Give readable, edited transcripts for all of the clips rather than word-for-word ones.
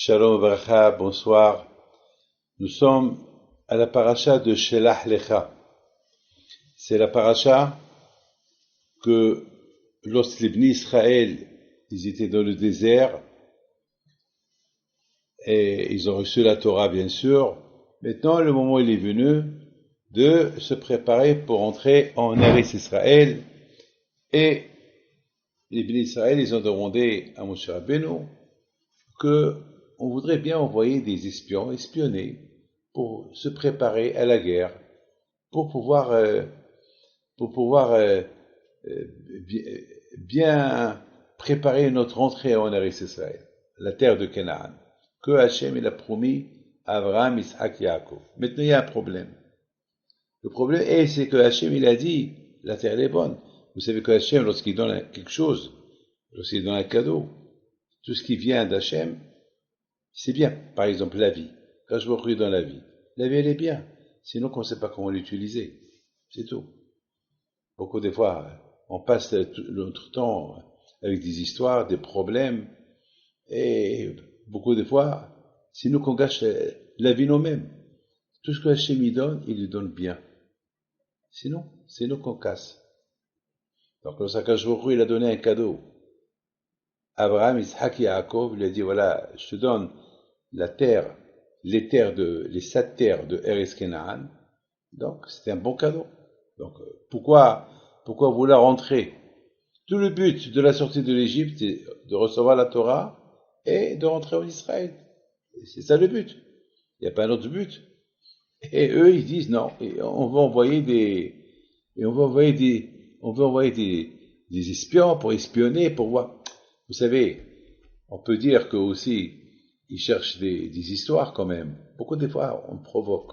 Shalom Bracha, bonsoir. Nous sommes à la paracha de Shelach Lecha. C'est la paracha que lorsque les Bnei Israël, ils étaient dans le désert et ils ont reçu la Torah bien sûr. Maintenant, le moment il est venu de se préparer pour entrer en Eretz Israël et les Bnei Israël, ils ont demandé à Moshe Rabbeinu que on voudrait bien envoyer des espions, espionner, pour se préparer à la guerre, pour pouvoir, bien préparer notre entrée en Eretz Israël, la terre de Canaan, que Hachem il a promis à Abraham, Isaac et Yaakov. Maintenant, il y a un problème. Le problème, c'est que Hachem il a dit, la terre est bonne. Vous savez que Hachem, lorsqu'il donne quelque chose, lorsqu'il donne un cadeau, tout ce qui vient d'Hachem, c'est bien. Par exemple, la vie. Quand je me recrue dans la vie elle est bien. Sinon, on ne sait pas comment l'utiliser. C'est tout. Beaucoup de fois, on passe notre temps avec des histoires, des problèmes, et beaucoup de fois, c'est nous qu'on gâche la vie nous-mêmes. Tout ce que Hachem il le donne bien. Sinon, c'est nous qu'on casse. Donc, lorsqu'un jour, il a donné un cadeau. Abraham, Isaac et Yaakov, il a dit, voilà, je te donne la terre, les 7 terres de Eretz Canaan. Donc, c'était un bon cadeau. Donc, pourquoi vouloir rentrer? Tout le but de la sortie de l'Égypte, c'est de recevoir la Torah et de rentrer en Israël. C'est ça le but. Il n'y a pas un autre but. Et eux, ils disent non. Et on veut envoyer des espions pour espionner, pour voir. Vous savez, on peut dire que aussi, ils cherchent des histoires quand même. Beaucoup de fois, on provoque.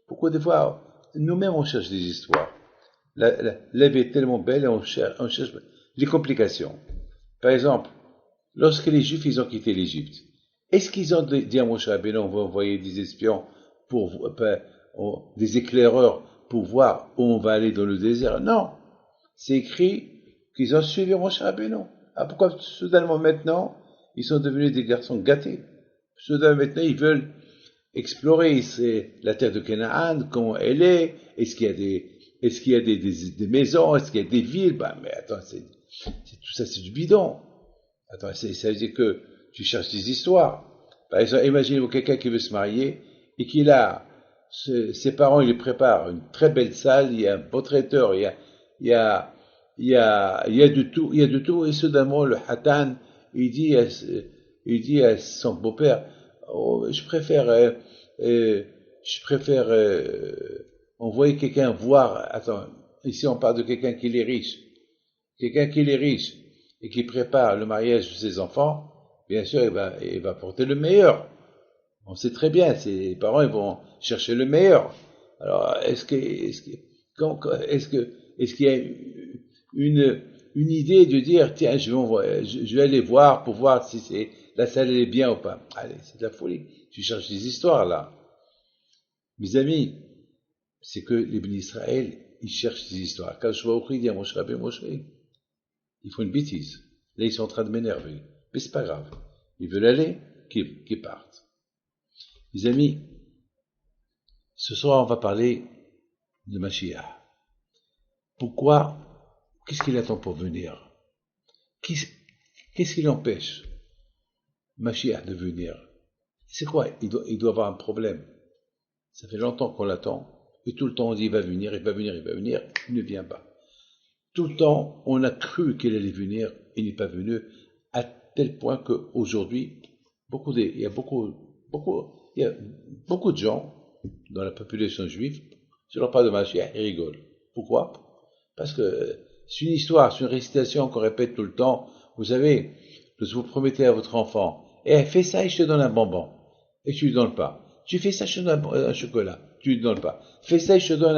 Beaucoup de fois, nous-mêmes, on cherche des histoires. La vie est tellement belle et on cherche des complications. Par exemple, lorsque les Juifs, ils ont quitté l'Égypte, est-ce qu'ils ont dit à Moshe Rabbeinu, on va envoyer des espions, des éclaireurs, pour voir où on va aller dans le désert? Non. C'est écrit qu'ils ont suivi Moshe Rabbeinu. Ah, pourquoi soudainement maintenant, ils sont devenus des garçons gâtés? Soudainement maintenant, ils veulent explorer la terre de Canaan, comment elle est, est-ce qu'il y a des maisons, est-ce qu'il y a des villes? Mais attends, tout ça, c'est du bidon. Attends, ça veut dire que tu cherches des histoires. Par exemple, imaginez-vous quelqu'un qui veut se marier et qu'il a, ses parents, ils lui préparent une très belle salle, il y a un beau traiteur, il y a de tout, et soudainement, le Hatan, il dit à son beau-père, oh, je préfère envoyer quelqu'un voir. Attends, ici on parle de quelqu'un qui est riche. Quelqu'un qui est riche et qui prépare le mariage de ses enfants, bien sûr, il va porter le meilleur. On sait très bien, ses parents, ils vont chercher le meilleur. Alors, est-ce qu'il y a une idée de dire, tiens, je vais aller voir pour voir si la salle est bien ou pas? Allez, c'est de la folie. Tu cherches des histoires, là. Mes amis, c'est que les Bnei Israël, ils cherchent des histoires. Quand je vois au cri, dit à Moshe Rabbeinu, Moshe, ils font une bêtise. Là, ils sont en train de m'énerver. Mais c'est pas grave. Ils veulent aller, qu'ils partent. Mes amis, ce soir, on va parler de Mashiach. Pourquoi? Qu'est-ce qu'il attend pour venir? Qu'est-ce qui l'empêche, Mashiach, de venir? C'est quoi? Il doit avoir un problème. Ça fait longtemps qu'on l'attend. Et tout le temps, on dit, il va venir, il ne vient pas. Tout le temps, on a cru qu'il allait venir, il n'est pas venu, à tel point qu'aujourd'hui, il y a beaucoup de gens dans la population juive, si on parle de Mashiach, ils rigolent. Pourquoi? Parce que c'est une histoire, c'est une récitation qu'on répète tout le temps. Vous savez, vous promettez à votre enfant, fais ça et je te donne un bonbon. Et tu ne lui donnes pas. Tu fais ça, je te donne un chocolat. Tu ne lui donnes pas. Fais ça et je te donne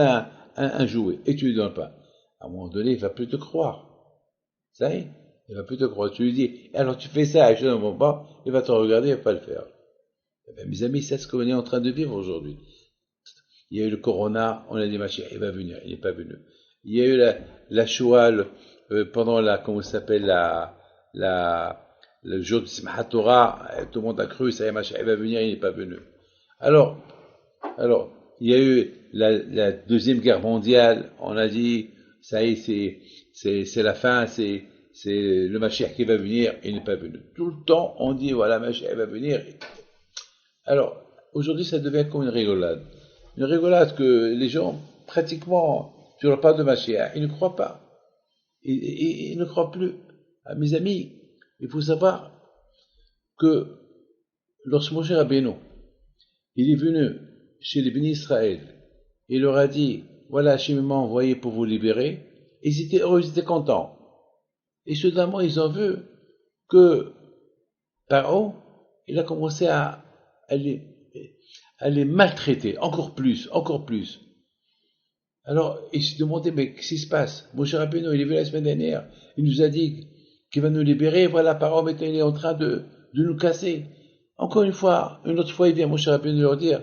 un jouet. Et tu ne lui donnes pas. À un moment donné, il ne va plus te croire. Ça y est, il ne va plus te croire. Tu lui dis, alors tu fais ça et je te donne un bonbon, il va te regarder, il ne va pas le faire. Mes amis, c'est ce qu'on est en train de vivre aujourd'hui. Il y a eu le corona, on a dit, il va venir, il n'est pas venu. Il y a eu la Shoah, pendant comment ça s'appelle, le jour de Simchat Torah, tout le monde a cru, ça y est, Mashiach va venir, il n'est pas venu. Alors, il y a eu la Deuxième Guerre mondiale, on a dit, ça y est, c'est la fin, c'est le Mashiach qui va venir, il n'est pas venu. Tout le temps, on dit, voilà, Mashiach va venir. Alors, aujourd'hui, ça devient comme une rigolade. Une rigolade que les gens, pratiquement, tu leur parles de Mashiach, ils ne croient pas. Ils ne croient plus. Ah, mes amis, il faut savoir que lorsque Moshe Rabbeinu, il est venu chez les bénis Israël, il leur a dit, voilà, Hachem m'a envoyé pour vous libérer, ils étaient heureux, ils étaient contents. Et soudainement, ils ont vu que Paro, il a commencé à les maltraiter, encore plus. Alors, ils se demandaient, mais qu'est-ce qui se passe? Moshe Rabbeinu, il est venu la semaine dernière, il nous a dit qu'il va nous libérer, voilà, Paro, maintenant, il est en train de nous casser. Encore une autre fois, il vient Moshe Rabbeinu leur dire,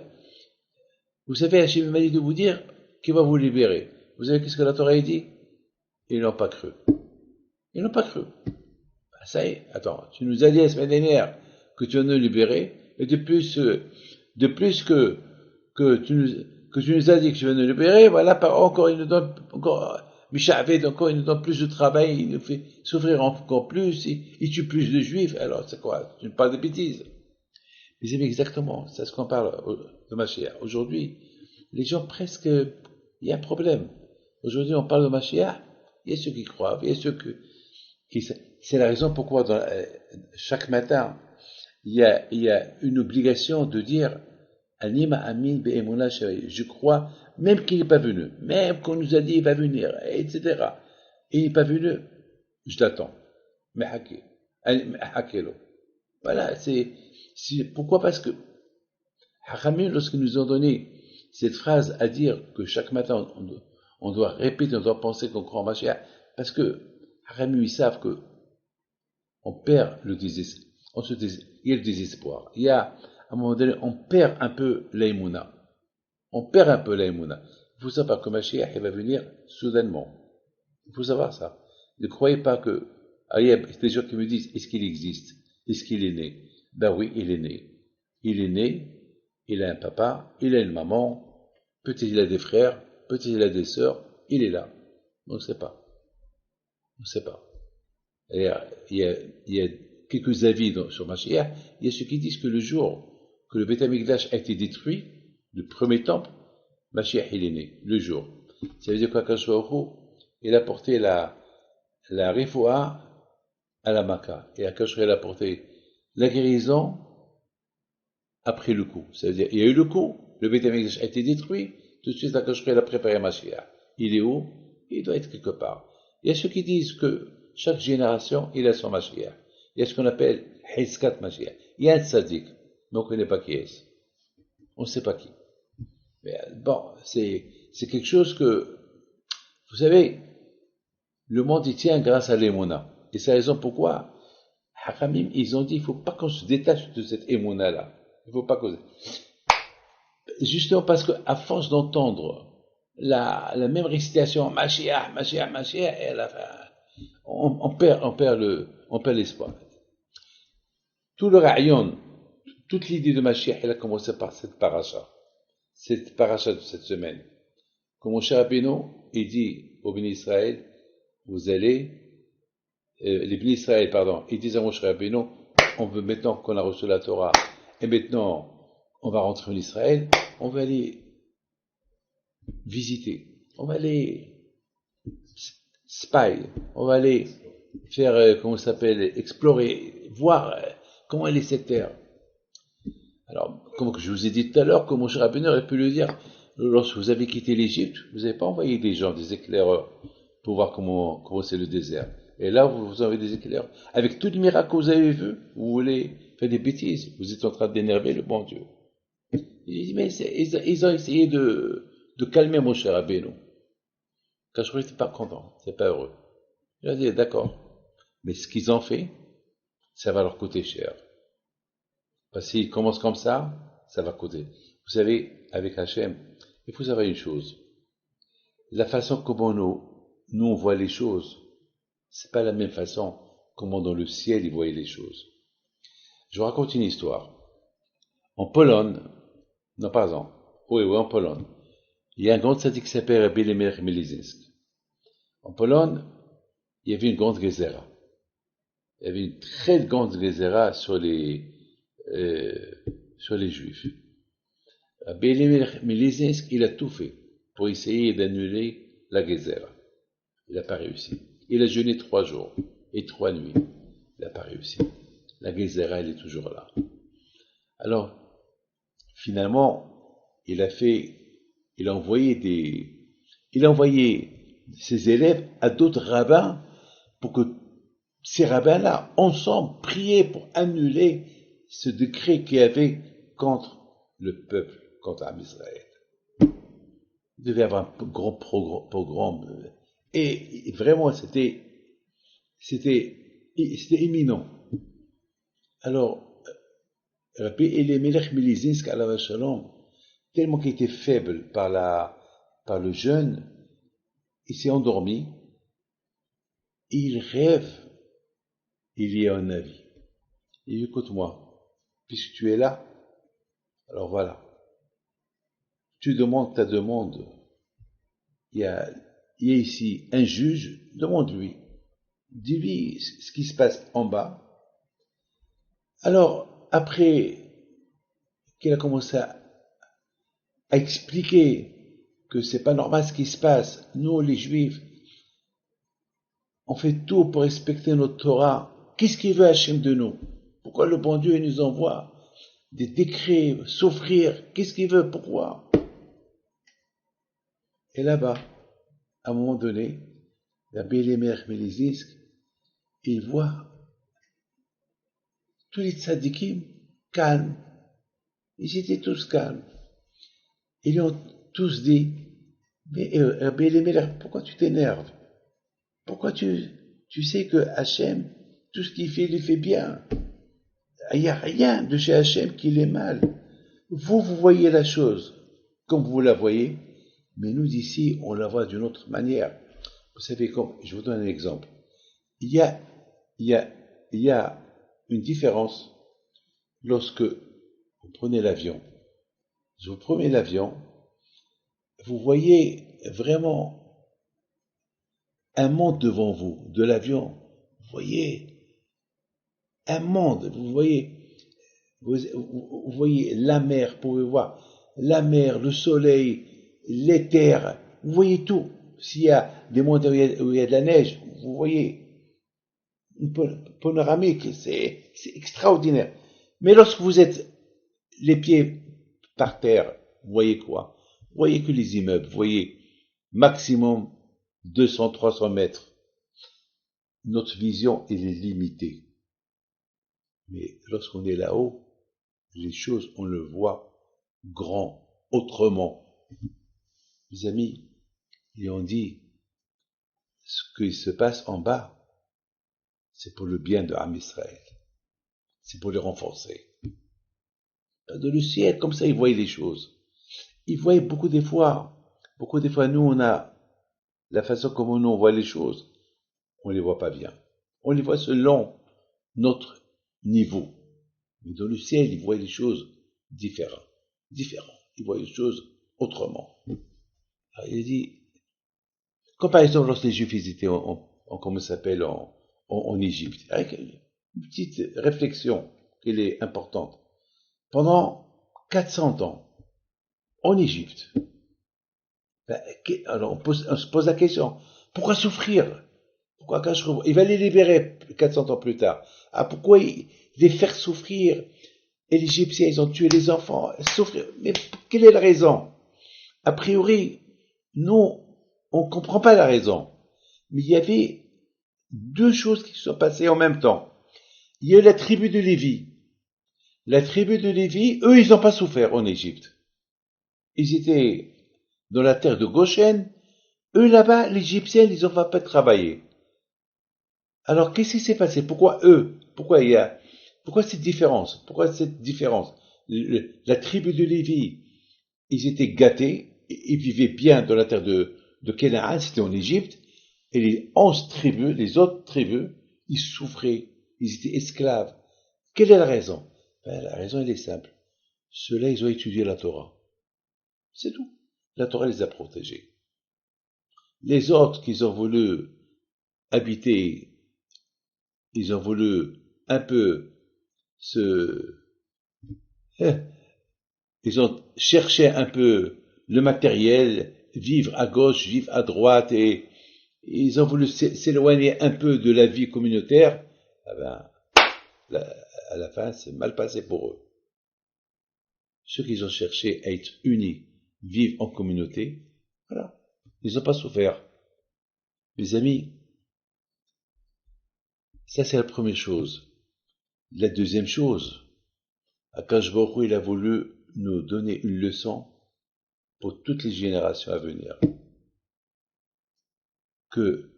vous savez, Hachem m'a dit de vous dire qu'il va vous libérer. Vous savez qu'est-ce que la Torah a dit? Ils n'ont pas cru. Ils n'ont pas cru. Ben, ça y est, attends, tu nous as dit la semaine dernière que tu vas nous libérer, et de plus que tu nous as dit que tu vas nous libérer, voilà, encore il nous donne, encore il nous donne plus de travail, il nous fait souffrir encore plus, il tue plus de juifs, alors c'est quoi? Tu nous parles de bêtises. Mais c'est exactement, c'est ce qu'on parle de Mashiach. Aujourd'hui, les gens presque, il y a un problème. Aujourd'hui, on parle de Mashiach, il y a ceux qui croient, il y a ceux qui c'est la raison pourquoi chaque matin, il y a une obligation de dire Anima Amin Be'emuna Shari. Je crois, même qu'il n'est pas venu, même qu'on nous a dit il va venir, etc. Et il n'est pas venu, je l'attends. Mais hakelo. Voilà, pourquoi? Parce que Haramim, lorsqu'ils nous ont donné cette phrase à dire que chaque matin on doit répéter, on doit penser qu'on croit en Mashiach, parce que Haramim, ils savent que on perd le désespoir, il y a le désespoir. Il y a, à un moment donné, on perd un peu l'aïmouna. Il faut savoir que Mashiach, il va venir soudainement. Il faut savoir ça. Ne croyez pas que, il y a des gens qui me disent, est-ce qu'il existe? Est-ce qu'il est né? Ben oui, il est né. Il est né, il a un papa, il a une maman, peut-être il a des frères, peut-être il a des sœurs, il est là. On ne sait pas. Et il y a quelques avis sur Mashiach. Il y a ceux qui disent que le jour que le Beth Amikdash a été détruit, le premier temple, Mashiach il est né, le jour. Ça veut dire qu'Akadosh Baruch Hu, il a porté la refoua à la Makkah. Et Akadosh il a porté la guérison après le coup. Ça veut dire, il y a eu le coup, le Beth Amikdash a été détruit, tout de suite Akadosh il a préparé Mashiach. Il est où? Il doit être quelque part. Il y a ceux qui disent que chaque génération, il a son Mashiach. Il y a ce qu'on appelle Hizkat Mashiach. Il y a un tzaddik, mais on ne connaît pas qui est-ce. On ne sait pas qui. Mais bon, c'est quelque chose que, vous savez, le monde y tient grâce à l'émouna. Et c'est la raison pourquoi Hakamim, ils ont dit, il ne faut pas qu'on se détache de cette émouna-là. Il ne faut pas qu'on... Justement parce qu'à force d'entendre la même récitation, Mashiach, et à la fin, on perd l'espoir. Tout le rayon, toute l'idée de Mashiach, elle a commencé par cette paracha de cette semaine. Comme Moshe Rabbeinu, il dit aux bénis Israël, vous allez, les bénis Israël, pardon, ils disent à Moshe Rabbeinu, on veut maintenant qu'on a reçu la Torah, et maintenant on va rentrer en Israël, on va aller visiter, on va aller spy, on va aller faire, comment ça s'appelle, explorer, voir comment elle est cette terre. Alors, comme je vous ai dit tout à l'heure, comme Moshe Rabbeinu aurait pu le dire, lorsque vous avez quitté l'Égypte, vous n'avez pas envoyé des gens, des éclaireurs, pour voir comment c'est le désert. Et là, vous avez des éclaireurs. Avec tous les miracles que vous avez vus, vous voulez faire des bêtises, vous êtes en train d'énerver le bon Dieu. Il dit, mais ils ont essayé de calmer Moshe Rabbeinu. Quand je n'étais pas content, c'est pas heureux. Il a dit, d'accord. Mais ce qu'ils ont fait, ça va leur coûter cher. Parce qu'ils commencent comme ça va coûter. Vous savez, avec Hachem, il faut savoir une chose. La façon comment nous on voit les choses, c'est pas la même façon comment dans le ciel ils voyaient les choses. Je vous raconte une histoire. En Pologne, non, pardon, oui, en Pologne, il y a un grand tzaddik qui s'appelle Rabbi Lemelech Milizinsk. En Pologne, il y avait une grande gezerah. Il y avait une très grande gezerah sur les Juifs. Rabbi Lemelech Milizinsk, il a tout fait pour essayer d'annuler la gezerah. Il n'a pas réussi. Il a jeûné 3 jours et 3 nuits. Il n'a pas réussi. La gezerah, elle est toujours là. Alors, finalement, il a envoyé ses élèves à d'autres rabbins pour que ces rabbins-là, ensemble, priaient pour annuler ce décret qu'il y avait contre le peuple, contre Israël. Il devait y avoir un grand pogrom. Et vraiment, c'était imminent. Alors, Rabbi Elimelech Milizinsk, alav shalom, tellement qu'il était faible par le jeûne, il s'est endormi. Il rêve, il y a un avis. Il dit, écoute-moi, puisque tu es là, alors voilà, tu demandes ta demande. Il y a ici un juge, demande-lui. Dis-lui ce qui se passe en bas. Alors, après qu'il a commencé à expliquer que c'est pas normal ce qui se passe, nous les Juifs, on fait tout pour respecter notre Torah. Qu'est-ce qu'il veut Hachem de nous? Pourquoi le bon Dieu nous envoie des décrets, souffrir? Qu'est-ce qu'il veut? Pourquoi? Et là-bas, à un moment donné, la Bélémère Mélizisk, il voit tous les tzadikim calmes. Ils étaient tous calmes. Ils lui ont tous dit, mais Bélémère, pourquoi tu t'énerves? Pourquoi tu sais que Hachem, tout ce qu'il fait bien. Il n'y a rien de chez Hachem qui est mal. Vous voyez la chose comme vous la voyez, mais nous ici, on la voit d'une autre manière. Vous savez comme, je vous donne un exemple. Il y a une différence lorsque vous prenez l'avion. Si vous prenez l'avion, vous voyez vraiment un monde devant vous, de l'avion. Vous voyez un monde, vous voyez la mer, vous pouvez voir la mer, le soleil, les terres, vous voyez tout. S'il y a des montagnes où il y a de la neige, vous voyez une panoramique, c'est extraordinaire. Mais lorsque vous êtes les pieds par terre, vous voyez quoi? Vous voyez que les immeubles, vous voyez maximum 200, 300 mètres. Notre vision, elle est limitée. Mais lorsqu'on est là-haut, les choses, on le voit grand, autrement. Les amis, ils ont dit, ce qui se passe en bas, c'est pour le bien de Am Israël. C'est pour les renforcer. Dans le ciel, comme ça, ils voyaient les choses. Ils voyaient beaucoup des fois, nous, on a la façon comme nous, on voit les choses. On les voit pas bien. On les voit selon notre niveau. Mais dans le ciel, ils voient les choses différentes. Ils voient les choses autrement. Alors, il dit, comme par exemple, lorsque les Juifs étaient comment ça s'appelle, en Égypte, avec une petite réflexion qui est importante. Pendant 400 ans, en Égypte, alors on se pose la question, pourquoi souffrir? Pourquoi il va les libérer 400 ans plus tard. Ah, pourquoi les faire souffrir? Et les Égyptiens, ils ont tué les enfants. Souffrir. Mais quelle est la raison? A priori, nous, on ne comprend pas la raison. Mais il y avait deux choses qui se sont passées en même temps. Il y a eu la tribu de Lévi. La tribu de Lévi, eux, ils n'ont pas souffert en Égypte. Ils étaient dans la terre de Goshen. Eux, là-bas, les Égyptiens, ils n'ont pas travaillé. Alors, qu'est-ce qui s'est passé? Pourquoi eux? Pourquoi cette différence? La tribu de Lévi, ils étaient gâtés, ils vivaient bien dans la terre de Canaan, c'était en Égypte, et les 11 tribus, les autres tribus, ils souffraient, ils étaient esclaves. Quelle est la raison? La raison, elle est simple. Ceux-là, ils ont étudié la Torah. C'est tout. La Torah les a protégés. Les autres qui ont voulu habiter, ils ont voulu un peu se... Ils ont cherché un peu le matériel, vivre à gauche, vivre à droite, et ils ont voulu s'éloigner un peu de la vie communautaire. Ah ben, à la fin, c'est mal passé pour eux. Ceux qui ont cherché à être unis, vivre en communauté, voilà, ils n'ont pas souffert. Mes amis, ça c'est la première chose. La deuxième chose, Akash Baruch Hu, il a voulu nous donner une leçon pour toutes les générations à venir. Que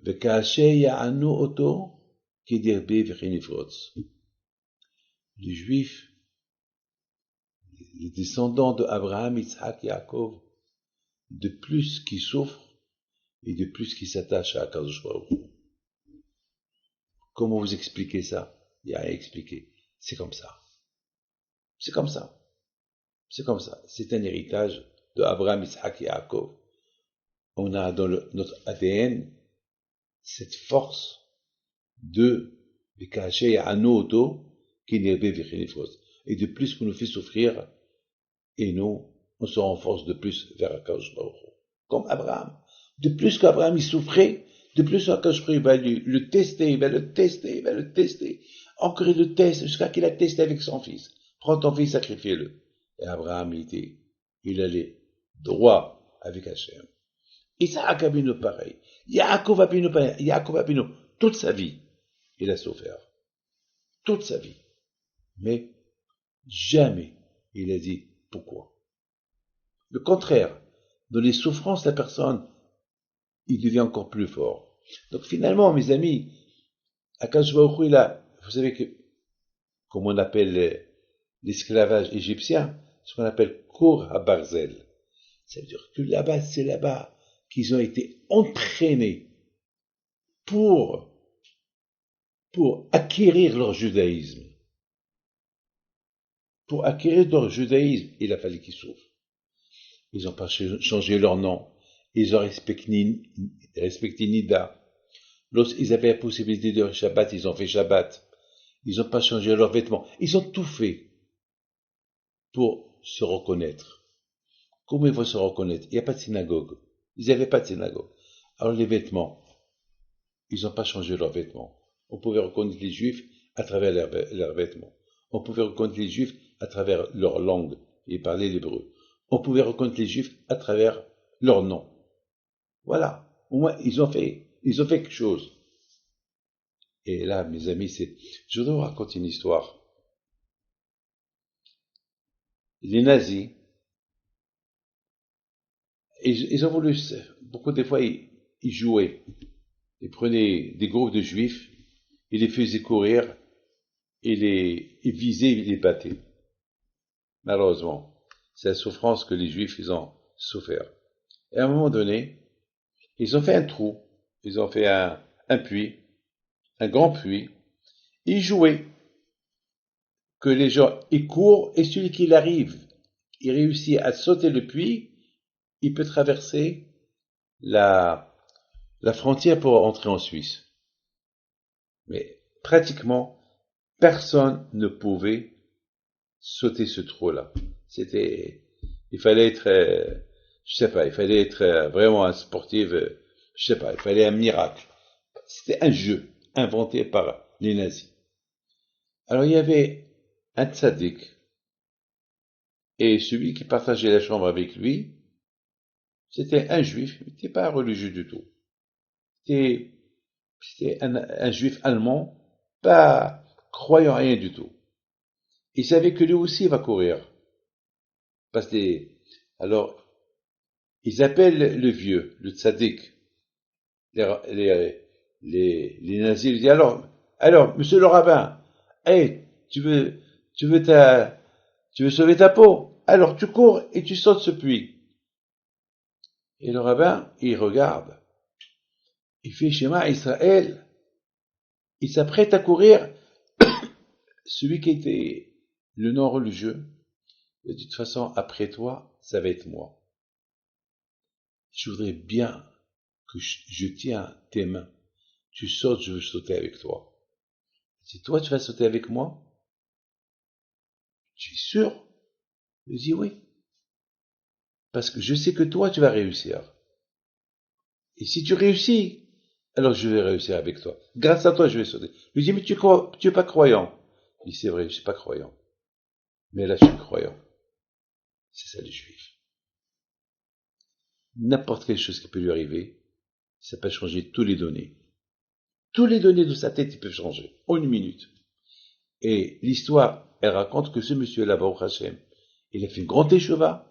les Juifs, les descendants de Abraham, Yitzhak, Yaakov, de plus qu'ils souffrent et de plus qu'ils s'attachent à Akadosh Baruch Hu. Comment vous expliquez ça? Il n'y a rien à expliquer. C'est comme ça. C'est comme ça. C'est comme ça. C'est un héritage de Abraham, Yitzhak et Yaakov. On a dans notre ADN cette force de Vekaché Anoto qui n'est et de plus qu'on nous fait souffrir, et nous, on se renforce de plus vers Akadosh Baruch Hu. Comme Abraham. De plus qu'Abraham il souffrait, de plus Akadosh Baruch Hu va le tester, il va le tester. Encore il le teste jusqu'à qu'il a testé avec son fils. Prends ton fils, sacrifie-le. Et Abraham, il allait droit avec Hachem. Isaac Abinu pareil. Yaakov Abinu, toute sa vie, il a souffert. Toute sa vie. Mais jamais il a dit pourquoi. Le contraire, dans les souffrances, la personne, il devient encore plus fort. Donc finalement, mes amis, Akadosh Baruch Hu, vous savez que, comme on appelle l'esclavage égyptien, ce qu'on appelle Kour HaBarzel. Ça veut dire que là-bas, c'est là-bas qu'ils ont été entraînés pour acquérir leur judaïsme. Pour acquérir leur judaïsme, il a fallu qu'ils souffrent. Ils n'ont pas changé leur nom. Ils ont respecté Nida. Lorsqu'ils avaient la possibilité de faire Shabbat, ils ont fait Shabbat. Ils n'ont pas changé leurs vêtements. Ils ont tout fait pour se reconnaître. Comment ils vont se reconnaître? Il n'y a pas de synagogue. Ils n'avaient pas de synagogue. Alors les vêtements, ils n'ont pas changé leurs vêtements. On pouvait reconnaître les Juifs à travers leurs vêtements. On pouvait reconnaître les Juifs à travers leur langue. Ils parlaient l'hébreu. On pouvait reconnaître les Juifs à travers leur nom. Voilà. Au moins, ils ont fait quelque chose. Et là, mes amis, je voudrais vous raconter une histoire. Les nazis, ils ont voulu, beaucoup des fois, ils jouaient. Ils prenaient des groupes de Juifs, ils les faisaient courir, ils visaient, ils les battaient. Malheureusement, c'est la souffrance que les Juifs, ils ont souffert. Et à un moment donné, ils ont fait un trou, ils ont fait un puits, un grand puits, ils jouaient que les gens, ils courent, et celui qui arrive, il réussit à sauter le puits, il peut traverser la frontière pour entrer en Suisse. Mais pratiquement, personne ne pouvait sauter ce trou-là. Il fallait être, je sais pas, il fallait être vraiment un sportif, je sais pas, il fallait un miracle. C'était un jeu inventé par les nazis. Alors il y avait un tzaddik, et celui qui partageait la chambre avec lui, c'était un juif, il n'était pas un religieux du tout. C'était un juif allemand, pas croyant rien du tout. Il savait que lui aussi va courir. Alors, ils appellent le vieux, le tzaddik. Les nazis lui disent, alors, monsieur le rabbin, hey, tu veux sauver ta peau? Alors tu cours et tu sautes ce puits. Et le rabbin, il regarde. Il fait Shema Israël. Il s'apprête à courir. celui qui était le non-religieux, il a dit, de toute façon, après toi, ça va être moi. Je voudrais bien que je tiens tes mains. Tu sautes, je veux sauter avec toi. Si toi, tu vas sauter avec moi, tu es sûr? Je dis oui. Parce que je sais que toi, tu vas réussir. Et si tu réussis, alors je vais réussir avec toi. Grâce à toi, je vais sauter. Je lui dis, mais tu es pas croyant. Il dit, c'est vrai, je suis pas croyant. Mais là, je suis croyant. C'est ça les juifs. N'importe quelle chose qui peut lui arriver, ça peut changer tous les données. Tous les données de sa tête, ils peuvent changer en une minute. Et l'histoire, elle raconte que ce monsieur-là, Baruch Hashem, il a fait une grande écheva.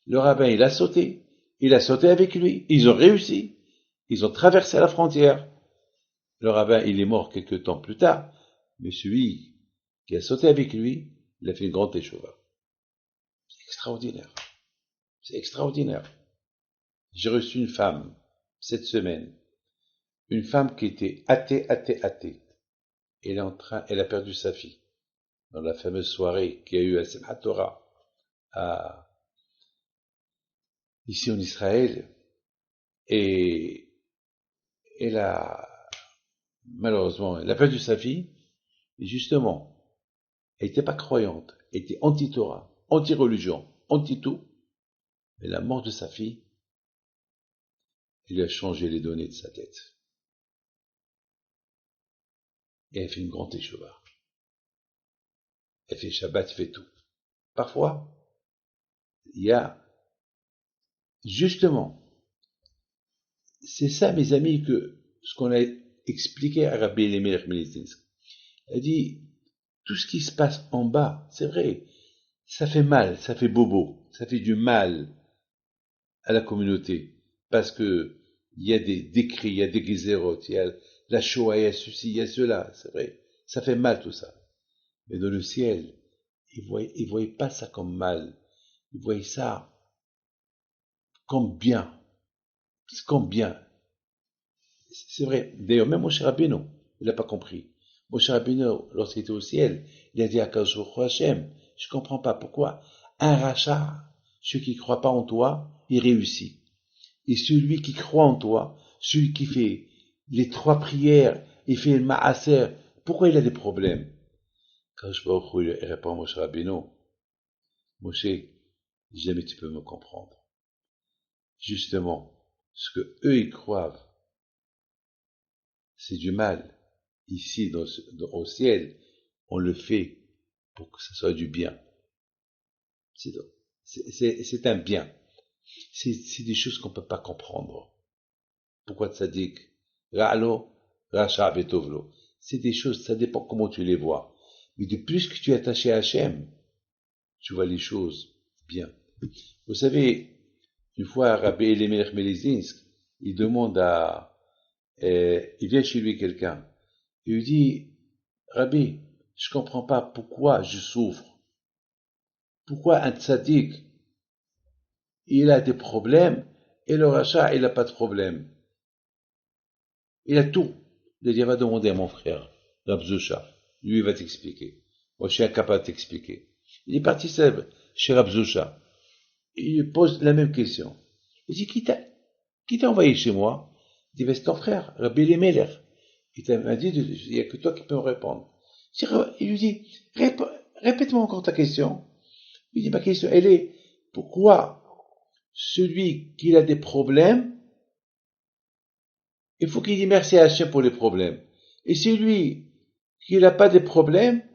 Le rabbin, il a sauté. Il a sauté avec lui. Ils ont réussi. Ils ont traversé la frontière. Le rabbin, il est mort quelques temps plus tard. Mais celui qui a sauté avec lui, il a fait une grande écheva. C'est extraordinaire. C'est extraordinaire. J'ai reçu une femme, cette semaine. Une femme qui était athée. Elle a perdu sa fille. Dans la fameuse soirée qu'il y a eu à Simchat Torah, ici en Israël. Et elle a, malheureusement, elle a perdu sa fille. Et justement, elle n'était pas croyante. Elle était anti-Torah, anti-religion, anti-tout. Mais la mort de sa fille, elle a changé les données de sa tête. Et elle fait une grande écheva. Elle fait Shabbat, elle fait tout. Parfois, il y a, justement, c'est ça, mes amis, que ce qu'on a expliqué à Rabbi Elimelech Melitzinsk. Elle dit, tout ce qui se passe en bas, c'est vrai, ça fait mal, ça fait bobo, ça fait du mal à la communauté. Parce que il y a des décrets, il y a des gézérotes, il y a la Shoah, il y a ceci, il y a cela, c'est vrai. Ça fait mal tout ça. Mais dans le ciel, ils voyaient pas ça comme mal. Ils voyaient ça comme bien. C'est comme bien. C'est vrai. D'ailleurs, même Moshe Rabbeinu, il n'a pas compris. Moshe Rabbeinu, lorsqu'il était au ciel, il a dit à Kadosh Hashem, je comprends pas pourquoi un rachat, celui qui ne croit pas en toi, il réussit. Et celui qui croit en toi, celui qui fait les 3 prières, il fait le maaser, pourquoi il a des problèmes? Kadosh Baruch Hu, il répond à Moshe Rabbeinu, Moshe, jamais tu peux me comprendre. Justement, ce que eux ils croient, c'est du mal. Ici, au ciel, on le fait pour que ce soit du bien. C'est un bien. C'est des choses qu'on ne peut pas comprendre. Pourquoi tzaddik? Ra'alo, racha betovlo. C'est des choses, ça dépend comment tu les vois. Mais de plus que tu es attaché à Hachem, tu vois les choses bien. Vous savez, une fois, Rabbi Elimelech Melitzinsk, il demande il vient chez lui quelqu'un. Il lui dit, Rabbi, je comprends pas pourquoi je souffre. Pourquoi un tzaddik, il a des problèmes et le rachat, il n'a pas de problème. Il a tout. Il dit, va demander à mon frère, Rav Zusha. Lui, il va t'expliquer. Moi, je suis incapable de t'expliquer. Il est parti chez Rav Zusha. Il lui pose la même question. Il dit, qui t'a envoyé chez moi? Il dit, c'est ton frère, Rabbi Elimelech. Il m'a dit, il n'y a que toi qui peux me répondre. Il lui dit, répète-moi encore ta question. Il dit, ma question, elle est, pourquoi celui qui a des problèmes, il faut qu'il dise merci à Hachem pour les problèmes. Et celui qui n'a pas de problèmes,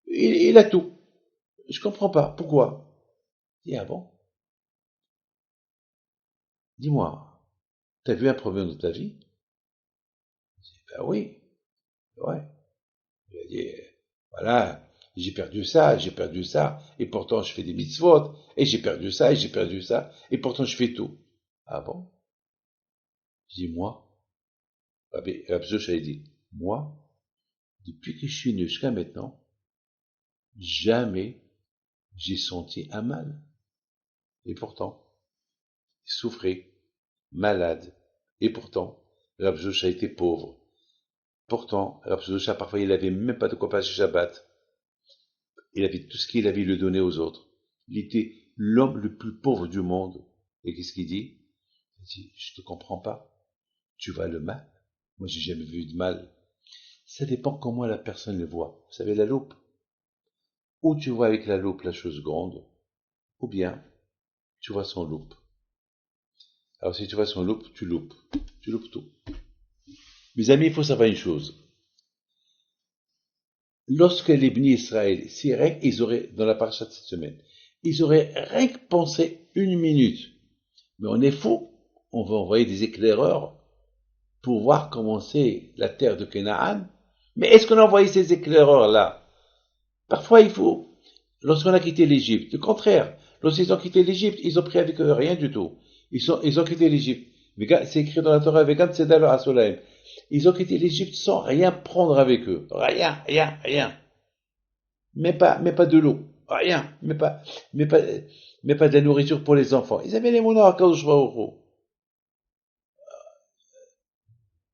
il a tout. Je comprends pas. Pourquoi? Il dit, ah bon? Dis-moi, t'as vu un problème dans ta vie? Je dis, ben oui. Ouais. Il a dit, voilà, j'ai perdu ça, et pourtant je fais des mitzvot, et j'ai perdu ça, et pourtant je fais tout. Ah bon? Je dis, moi, Rabbi Zosh a dit, moi, depuis que je suis né jusqu'à maintenant, jamais j'ai senti un mal. Et pourtant, il souffrait, malade. Et pourtant, Rav Zosh a été pauvre. Pourtant, Rav Zosh, parfois, il n'avait même pas de quoi passer Shabbat. Il avait tout ce qu'il avait le donné aux autres. Il était l'homme le plus pauvre du monde. Et qu'est-ce qu'il dit? Il dit, je te comprends pas. Tu vois le mal? Moi, j'ai jamais vu de mal. Ça dépend comment la personne le voit. Vous savez, la loupe. Ou tu vois avec la loupe la chose grande, ou bien tu vois sans loupe. Alors si tu vois sans loupe, tu loupes. Tu loupes tout. Mes amis, il faut savoir une chose. Lorsque les bénis Israël, si rien ils auraient, dans la paracha de cette semaine, ils auraient rien que pensé une minute, mais on est fou, on va envoyer des éclaireurs pour voir comment c'est la terre de Canaan. Mais est-ce qu'on a envoyé ces éclaireurs-là? Parfois, il faut, lorsqu'on a quitté l'Égypte, le contraire, lorsqu'ils ont quitté l'Égypte, ils ont pris avec eux rien du tout. Ils ont quitté l'Égypte. C'est écrit dans la Torah, avec Sedal Asolaim. Ils ont quitté l'Égypte sans rien prendre avec eux. Rien, rien, rien. Mais pas de l'eau. Rien. Mais pas, mais pas de la nourriture pour les enfants. Ils avaient les monas à Kadosh Baruch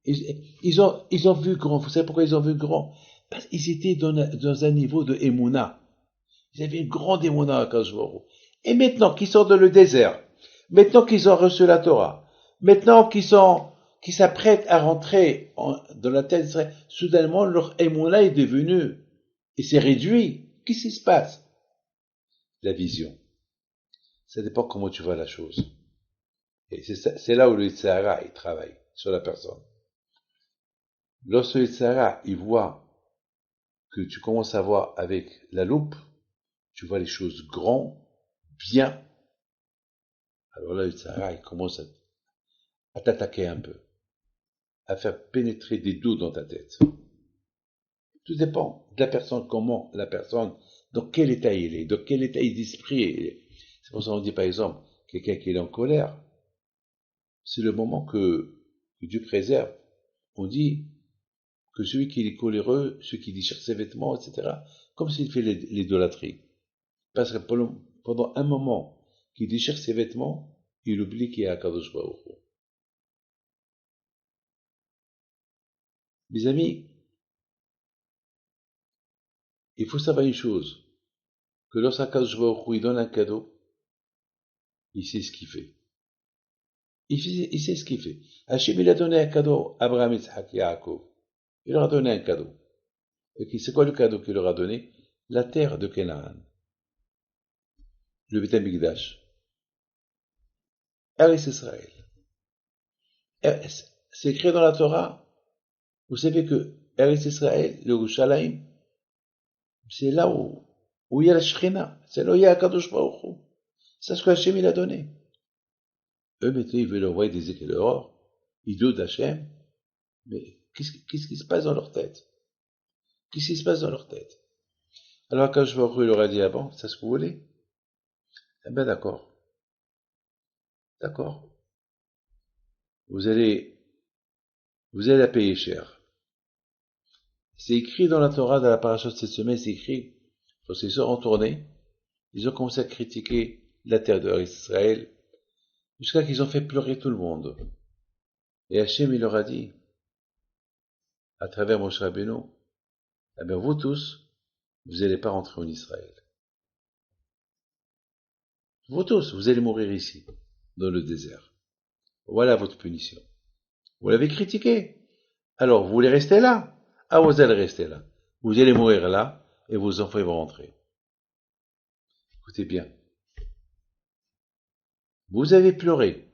Hu. Ils ont vu grand. Vous savez pourquoi ils ont vu grand? Parce qu'ils étaient dans un niveau de Emouna. Ils avaient une grande Emouna à Kadosh Baruch Hu. Et maintenant qu'ils sortent dans le désert, maintenant qu'ils ont reçu la Torah, maintenant qu'ils s'apprêtent à rentrer dans la terre d'Israël, soudainement leur Emouna est devenu, et s'est réduit. Qu'est-ce qui se passe? La vision. Ça dépend comment tu vois la chose. Et c'est là où le Yitzhara, il travaille sur la personne. Lorsque le Yitzhara, il voit que tu commences à voir avec la loupe, tu vois les choses grands, bien. Alors là, le Yitzhara, il commence à t'attaquer un peu, à faire pénétrer des doutes dans ta tête. Tout dépend de la personne, comment la personne, dans quel état il est, dans quel état d'esprit il est. C'est pour ça qu'on dit par exemple, quelqu'un qui est en colère, c'est le moment que Dieu préserve. On dit que celui qui est coléreux, celui qui déchire ses vêtements, etc., comme s'il fait l'idolâtrie. Parce que pendant un moment qu'il déchire ses vêtements, il oublie qu'il y a Akadosh Baruch Hu. Mes amis, il faut savoir une chose, que lorsqu'Akadosh Baruch Hu, il donne un cadeau, il sait ce qu'il fait. Il sait ce qu'il fait. Hachem, il a donné un cadeau à Abraham, Isaac, Yaakov. Il leur a donné un cadeau. Et c'est quoi le cadeau qu'il leur a donné? La terre de Canaan. Le Beth Amikdash. Eretz Israël. C'est écrit dans la Torah. Vous savez que Eretz Israël, le Yerushalayim, c'est là où il y a la Shekhinah. C'est là où il y a Akadosh Baruch Hu. C'est ce que Hachem il a donné. Eux, maintenant, ils veulent envoyer des éclaireurs. Ils doutent d'Hachem. Mais qu'est-ce qui se passe dans leur tête? Qu'est-ce qui se passe dans leur tête? Alors, quand je vois il leur a dit, ah bon, c'est ce que vous voulez? Eh ben, d'accord. D'accord. Vous allez la payer cher. C'est écrit dans la Torah, dans la paracha de cette semaine, c'est écrit, lorsqu'ils sont retournés, ils ont commencé à critiquer la terre d'Israël, jusqu'à qu'ils ont fait pleurer tout le monde. Et Hachem, il leur a dit, à travers Moshe Rabbeinu, eh bien, vous tous, vous n'allez pas rentrer en Israël. Vous tous, vous allez mourir ici, dans le désert. Voilà votre punition. Vous l'avez critiqué. Alors, vous voulez rester là? Ah, vous allez rester là. Vous allez mourir là, et vos enfants vont rentrer. Écoutez bien. Vous avez pleuré.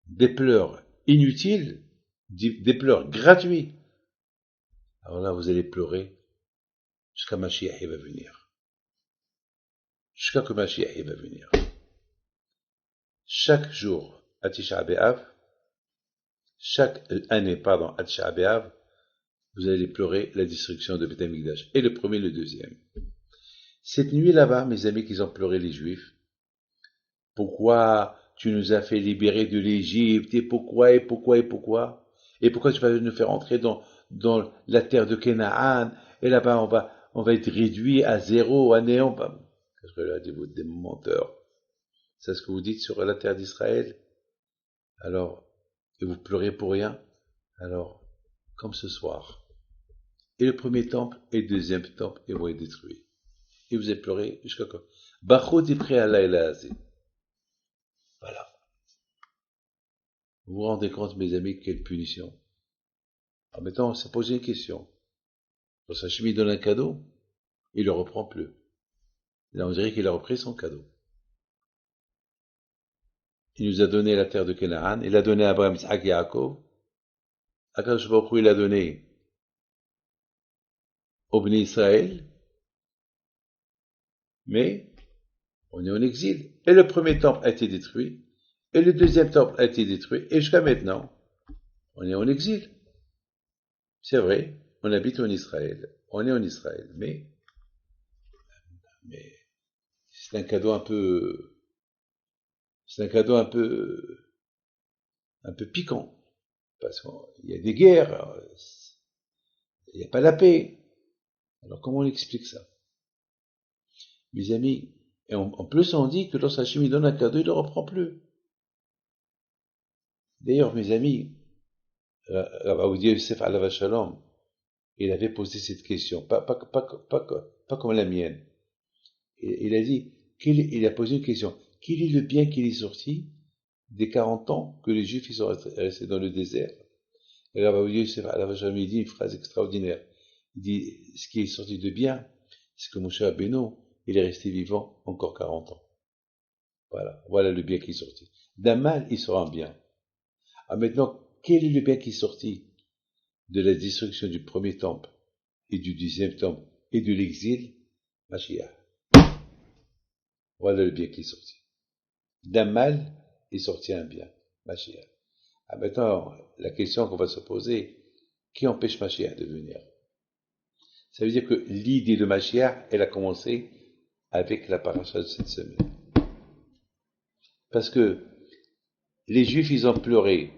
Des pleurs inutiles, des pleurs gratuits. Alors là, vous allez pleurer jusqu'à Mashiach va venir. Jusqu'à que Mashiach va venir. Chaque jour, à Tisha B'Av, chaque année, pardon, à Tisha B'Av, vous allez pleurer la destruction de Beth Amikdash. Et le premier, le deuxième. Cette nuit là-bas, mes amis, qu'ils ont pleuré les Juifs. Pourquoi tu nous as fait libérer de l'Égypte? Et pourquoi, et pourquoi, et pourquoi? Et pourquoi tu vas nous faire entrer dans la terre de Canaan? Et là-bas, on va être réduit à zéro, à néant. Qu'est-ce que là, vous êtes des menteurs. C'est ce que vous dites sur la terre d'Israël? Alors, et vous pleurez pour rien? Alors, comme ce soir. Et le premier temple et le deuxième temple, ils vont être détruits. Et vous avez pleuré jusqu'à quand? Bachot prêt à l'aïlazi. Voilà. Vous vous rendez compte, mes amis, quelle punition. Alors maintenant, on s'est posé une question. Quand Hachem lui donne un cadeau, il le reprend plus. Là, on dirait qu'il a repris son cadeau. Il nous a donné la terre de Canaan, il a donné à Abraham, Isaac et Yaakov. Akadosh Baruch Hu, il a donné au Bnei Israël, mais on est en exil. Et le premier temple a été détruit, et le deuxième temple a été détruit, et jusqu'à maintenant, on est en exil. C'est vrai, on habite en Israël, on est en Israël, mais c'est un cadeau un peu piquant, parce qu'il y a des guerres, il n'y a pas la paix. Alors comment on explique ça? Mes amis, et en plus on dit que lorsque Hachem donne un cadeau, il ne le reprend plus. D'ailleurs, mes amis, Rav Aoudi Yosef Alav Shalom, il avait posé cette question, pas comme la mienne. Il a dit, il a posé une question, quel est le bien qui est sorti des 40 ans que les Juifs ils sont restés dans le désert? Et Rav Aoudi Yosef Alav Shalom, il dit une phrase extraordinaire. Il dit, ce qui est sorti de bien, c'est que Moshe Rabbeinu, il est resté vivant encore 40 ans. Voilà le bien qui est sorti. D'un mal, il sera un bien. Ah, maintenant, quel est le bien qui est sorti de la destruction du premier temple et du deuxième temple et de l'exil? Mashiach. Voilà le bien qui est sorti. D'un mal est sorti un bien. Mashiach. Ah, maintenant, la question qu'on va se poser, qui empêche Mashiach de venir? Ça veut dire que l'idée de Mashiach, elle a commencé avec la paracha de cette semaine. Parce que les Juifs, ils ont pleuré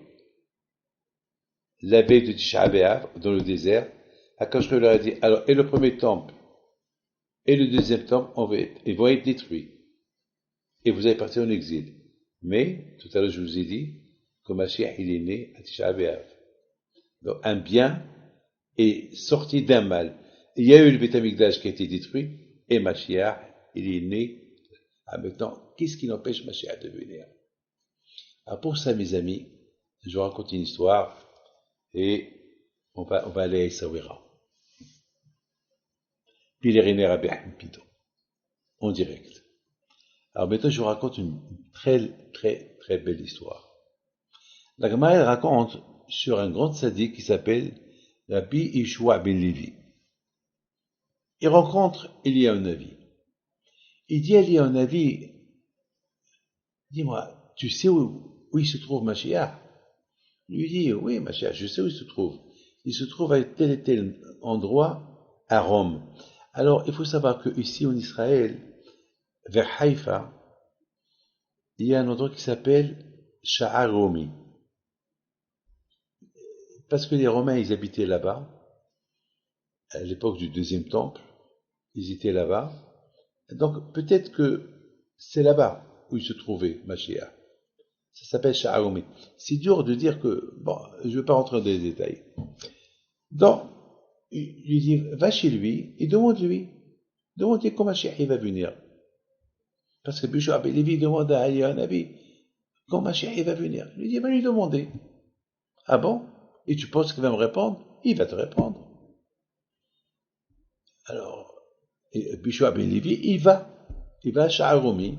la veille de Tisha B'Av dans le désert. Akadosh leur a dit, alors, et le premier temple et le deuxième temple, ils vont être détruits. Et vous allez partir en exil. Mais, tout à l'heure, je vous ai dit que Mashiach, il est né à Tisha B'Av. Donc, un bien est sorti d'un mal. Il y a eu le Beth Amikdash qui a été détruit, et Mashiach, il est né. Ah, maintenant, qu'est-ce qui n'empêche Mashiach de venir? Alors, pour ça, mes amis, je vous raconte une histoire, et on va aller à Essaouira. Pèleriner à Pido, en direct. Alors maintenant, je vous raconte une très, très, très belle histoire. La Gemara, elle raconte sur un grand sadique qui s'appelle Rabbi Yeshua ben Levi. Il rencontre Eliyahu Navi. Il dit à Eliyahu Navi, dis-moi, tu sais où il se trouve Mashiach? Il lui dit, oui, Mashiach, je sais où il se trouve. Il se trouve à tel et tel endroit à Rome. Alors, il faut savoir que ici en Israël, vers Haïfa, il y a un endroit qui s'appelle Sha'aromi. Parce que les Romains, ils habitaient là-bas, à l'époque du deuxième temple, ils étaient là-bas. Donc, peut-être que c'est là-bas où il se trouvait, Mashiach. Ça s'appelle Sha'aromi. C'est dur de dire que, bon, je ne veux pas rentrer dans les détails. Donc, il lui dit, va chez lui et demande-lui quand Mashiach il va venir. Parce que Bishop ben Levi demande à Ali Nabi, quand Mashiach il va venir. Il lui dit, va lui demander. Ah bon? Et tu penses qu'il va me répondre? Il va te répondre. Alors, Bishop ben Levi, il va à Sha'aromi.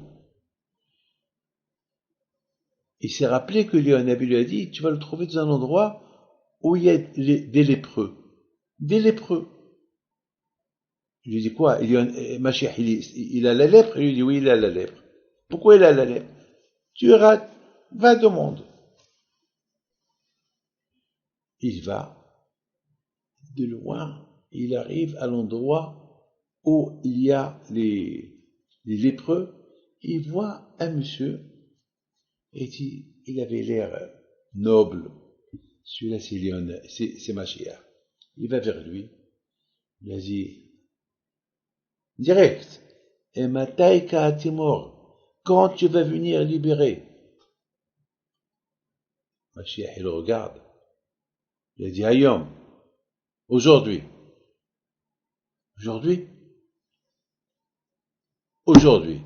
Il s'est rappelé que Nabi lui a dit, tu vas le trouver dans un endroit où il y a des lépreux. Des lépreux. Il lui dit quoi? Mashiach, il a la lèpre? Il lui dit, oui, il a la lèpre. Pourquoi il a la lèpre? Tu iras, va demande. Il va, de loin, il arrive à l'endroit où il y a les lépreux, il voit un monsieur, et il avait l'air noble. Celui-là, c'est Mashiach. Il va vers lui, il a dit, direct, et Mataïka Timor, quand tu vas venir libérer? Mashiach, il le regarde, il a dit, Hayom, aujourd'hui. Aujourd'hui? aujourd'hui.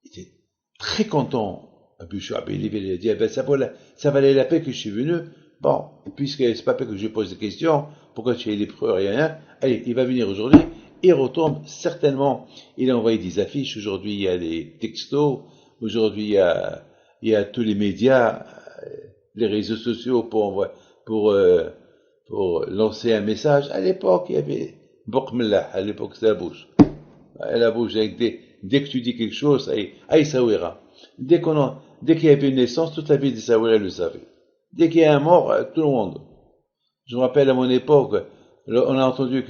Il était très content. Abu Shu'ab, il a dit, eh ben, ça valait la peine que je suis venu. Bon, puisque c'est pas la peine que je pose des questions, pourquoi tu es lépreux, rien. Allez, il va venir aujourd'hui. Il retombe certainement. Il a envoyé des affiches. Aujourd'hui, il y a des textos. Aujourd'hui, il y a tous les médias, les réseaux sociaux pour lancer un message. À l'époque, il y avait Bokmela. À l'époque, c'était la bouche. La bouche, dès que tu dis quelque chose, aïe, Sawira. Dès qu'il y avait une naissance, toute la ville des Sawira le savait. Dès qu'il y a un mort, tout le monde. Je me rappelle à mon époque, on a entendu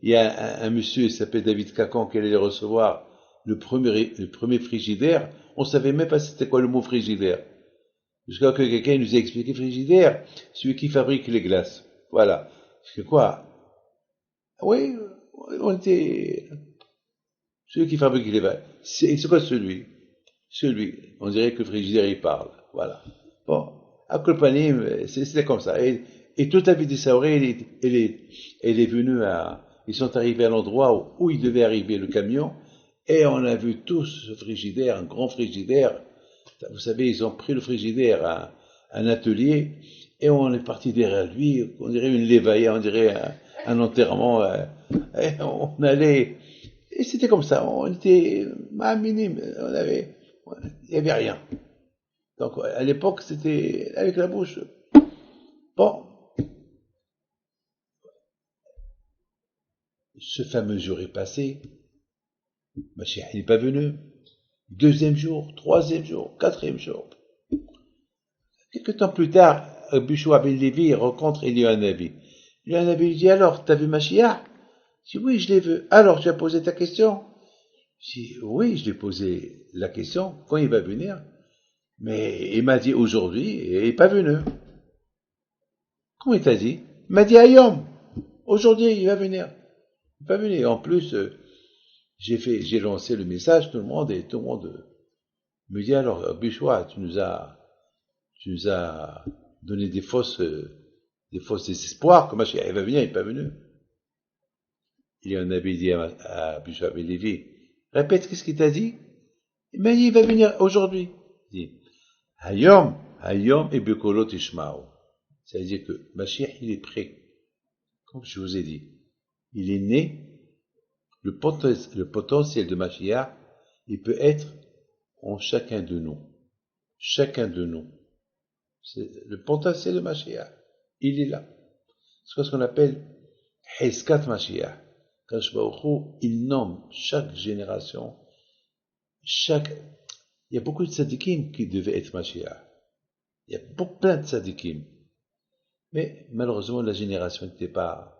il y a un monsieur, il s'appelle David Cacan, qui allait recevoir le premier frigidaire. On savait même pas c'était quoi le mot frigidaire. Jusqu'à que quelqu'un nous ait expliqué frigidaire, celui qui fabrique les glaces. Voilà. C'est quoi? Oui, on était, celui qui fabrique les glaces. C'est quoi celui? Celui. On dirait que le frigidaire, il parle. Voilà. Bon. À Kolpanim, c'était comme ça. Et toute la vie des Saourés, elle est venue ils sont arrivés à l'endroit où il devait arriver le camion, et on a vu tous ce frigidaire, un grand frigidaire. Vous savez, ils ont pris le frigidaire à un atelier, et on est parti derrière lui, on dirait une lévaïa, on dirait un enterrement, et on allait, et c'était comme ça, on était minime, il n'y avait rien. Donc à l'époque, c'était avec la bouche. Bon, ce fameux jour est passé, Mashiach n'est pas venu. Deuxième jour, troisième jour, quatrième jour. Quelques temps plus tard, Bishwa ben Levi rencontre Elianabi. Elianabi lui dit, alors, t'as vu Mashiach? Je dis, oui, je l'ai vu. Alors, tu as posé ta question? Je dis, oui, je lui ai posé la question, quand il va venir. Mais il m'a dit aujourd'hui, et il n'est pas venu. Comment il t'a dit? Il m'a dit Ayom. Aujourd'hui, il va venir. Il n'est pas venu. En plus, j'ai lancé le message, tout le monde me dit alors, Bishwa, tu nous as donné des fausses espoirs, comment il va venir, il n'est pas venu. Il y a un abbé dit à Bishwa Ben Levi, répète qu'est-ce qu'il t'a dit? Il m'a dit, il va venir aujourd'hui. Il dit, Hayom et Bekolot Ishmael. C'est-à-dire que Mashiach, il est prêt. Comme je vous ai dit, il est né, le potentiel de Mashiach, il peut être en chacun de nous. Chacun de nous. C'est le potentiel de Mashiach. Il est là. C'est ce qu'on appelle Heskat Mashiach. Kadosh Baruch Hu, il nomme chaque génération, il y a beaucoup de tzadikim qui devaient être Mashiach. Il y a plein de tzadikim. Mais malheureusement, la génération n'était pas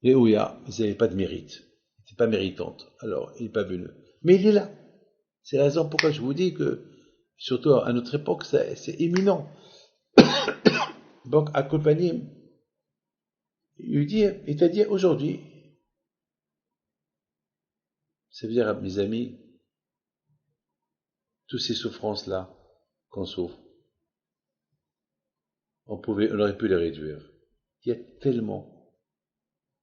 Réouya, ils n'avaient pas de mérite. Ils n'étaient pas méritantes. Alors, il n'est pas venu. Mais il est là. C'est la raison pourquoi je vous dis que, surtout à notre époque, c'est imminent. Donc, à Kolpanim, il t'a dit aujourd'hui, ça veut dire, mes amis, toutes ces souffrances-là qu'on souffre, on aurait pu les réduire. Il y a tellement,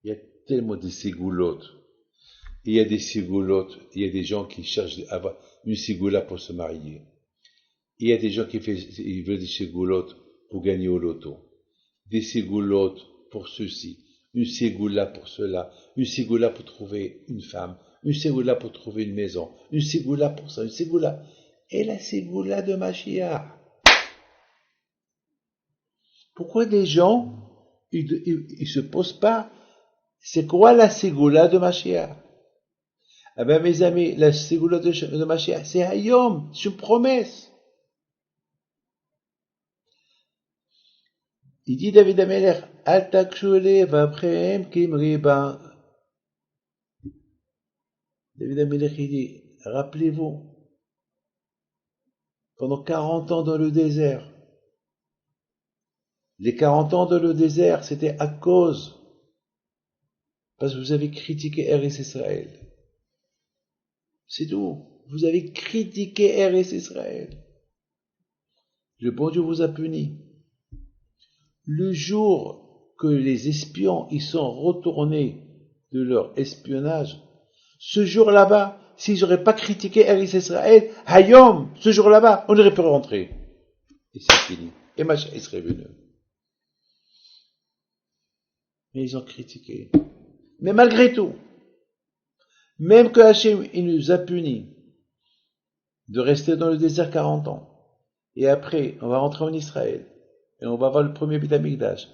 il y a tellement de ségoulottes. Il y a des ségoulottes, il y a des gens qui cherchent à avoir une ségoula pour se marier. Il y a des gens ils veulent des ségoulottes pour gagner au loto. Des ségoulottes pour ceci, une ségoula pour cela, une ségoula pour trouver une femme, une ségoula pour trouver une maison, une ségoula pour ça, une ségoula. Et la ségoula de Mashiach. Pourquoi des gens, ils se posent pas, c'est quoi la ségoula de Mashiach? Eh bien, mes amis, la ségoula de Mashiach, c'est Hayom, c'est une promesse. Il dit David Ameler, Al takshule v'aprehem kim riba. David Ameler, il dit, rappelez-vous, pendant 40 ans dans le désert, les 40 ans dans le désert, c'était à cause, parce que vous avez critiqué RS Israël. C'est tout. Vous avez critiqué RS Israël. Le bon Dieu vous a puni. Le jour que les espions, ils sont retournés de leur espionnage, ce jour là-bas, s'ils n'auraient pas critiqué Eretz Israël, Hayom, ce jour là-bas, on aurait pu rentrer. Et c'est fini. Et Mashiach serait venu. Mais ils ont critiqué. Mais malgré tout, même que Hachem, il nous a punis de rester dans le désert 40 ans, et après, on va rentrer en Israël, et on va voir le premier Beth Amikdash,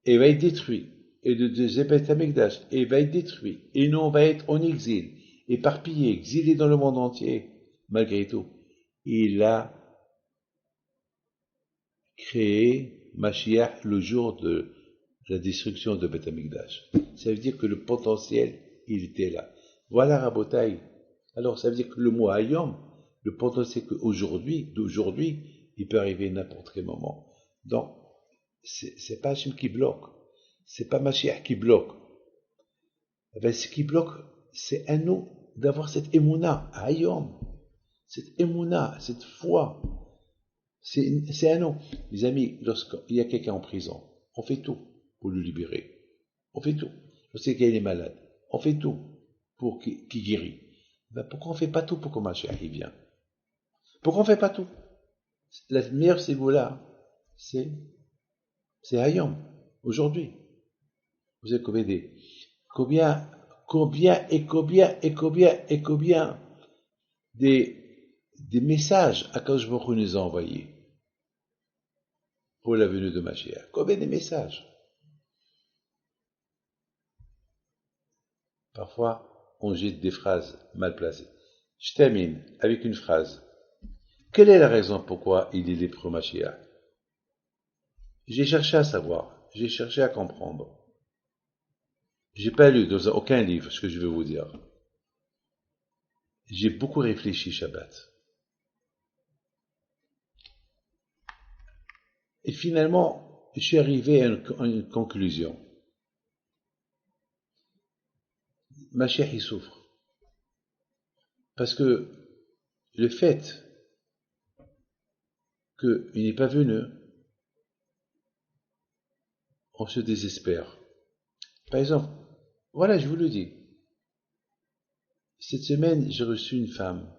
et il va être détruit, et le deuxième Beth Amikdash, et il va être détruit, et nous on va être en exil, éparpillés, exilés dans le monde entier, malgré tout. Il a créé Mashiach le jour de la destruction de Beth Amikdash. Ça veut dire que le potentiel, il était là. Voilà Rabotai. Alors ça veut dire que le mot Hayom, le potentiel d'aujourd'hui, il peut arriver n'importe quel moment. Donc, c'est pas Hachem qui bloque. C'est pas Mashiach qui bloque. Ben, ce qui bloque, c'est à nous d'avoir cette émouna, Hayom. Cette émouna, cette foi. C'est à nous. Mes amis, lorsqu'il y a quelqu'un en prison, on fait tout pour le libérer. On fait tout. Lorsqu'il est malade, on fait tout pour qu'il guérisse. Ben pourquoi on ne fait pas tout pour que Mashiach y vienne? Pourquoi on ne fait pas tout? La meilleure ségoula, c'est Hayom, aujourd'hui. Vous avez combien des messages à Akadosh Baruch Hu nous a envoyés pour la venue de Mashiach? Combien de messages? Parfois, on jette des phrases mal placées. Je termine avec une phrase. Quelle est la raison pourquoi il est lépreux Mashiach? J'ai cherché à savoir, j'ai cherché à comprendre. J'ai pas lu dans aucun livre ce que je vais vous dire. J'ai beaucoup réfléchi Shabbat. Et finalement, je suis arrivé à une conclusion. Mashiach, il souffre. Parce que le fait qu'il n'est pas venu, on se désespère. Par exemple, voilà, je vous le dis. Cette semaine, j'ai reçu une femme